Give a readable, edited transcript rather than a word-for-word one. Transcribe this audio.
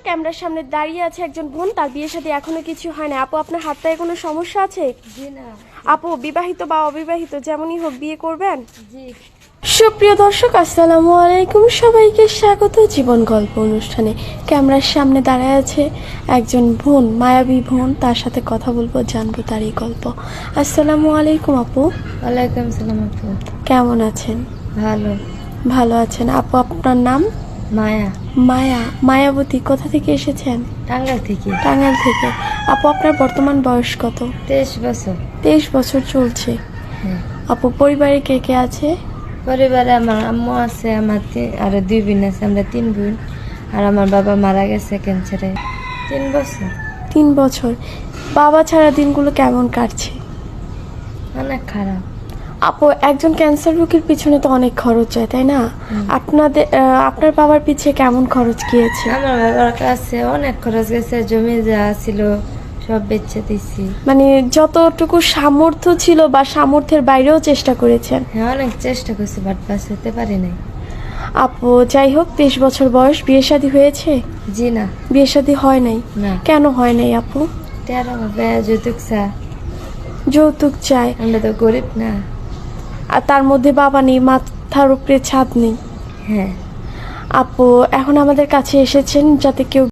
ক্যামেরার সামনে দাঁড়িয়ে আছে একজন বোন, তার বিয়ের সাথে এখনো কিছু হয় না। আপু, আপনার হাত পায়ে কোনো সমস্যা আছে? জি না। আপু, বিবাহিত বা অবিবাহিত যেমনই হোক বিয়ে করবেন? জি। সুপ্রিয় দর্শক, আসসালামু আলাইকুম। সবাইকে স্বাগত জীবন গল্প অনুষ্ঠানে। ক্যামেরার সামনে দাঁড়ায় আছে একজন বোন, মায়াবী বোন। তার সাথে কথা বলবো, জানবো তার এই গল্প। আসসালামু আলাইকুম আপু। ওয়ালাইকুম সালাম আপু। কেমন আছেন? ভালো। ভালো আছেন আপু। আপনার নাম? মায়া। মায়া, মায়াবতী। কোথা থেকে এসেছেন? টাঙ্গাইল থেকে। টাঙ্গাইল থেকে। আপু, আপনার বর্তমান বয়স কত? 23 বছর। 23 বছর চলছে। হ্যাঁ। আপু, পরিবারে কে কে আছে? পরিবারে আমার আম্মু আছে, আমার আরো 2 বোন আছে, আমরা 3 বোন। আর আমার বাবা মারা গেছে ক্যান্সারে 3 বছর। 3 বছর। বাবা ছাড়া দিনগুলো কেমন কাটছে? অনেক খারাপ। আপু, একজন ক্যান্সার রোগীর পিছনে তো অনেক খরচ যায়, তাই না? আপনার বাবার পিছে কেমন খরচ গিয়েছে? আমার বাবার কাছে অনেক খরচ গেছে, জমি যা ছিল সব বেচে দিছি। মানে যতটুকু সামর্থ্য ছিল বা সামর্থ্যের বাইরেও চেষ্টা করেছেন? হ্যাঁ, অনেক চেষ্টা করছি, বাট বাঁচাতে পারি নাই। আপু, যাই হোক, 23 বছর বয়স। বিয়ে শাদী হয়েছে? জি না। বিয়ে শাদী হয় নাই? না। কেন হয় নাই আপু? তেরো হবে যৌতুক চা। যৌতুক চায়? আমরা তো গরিব না। আর তার মধ্যে বাবা নেই, মাথার উপরে ছাদ নেই। হ্যাঁ। আপু, এখন আমাদের কাছে এসেছেন যাতে কেউ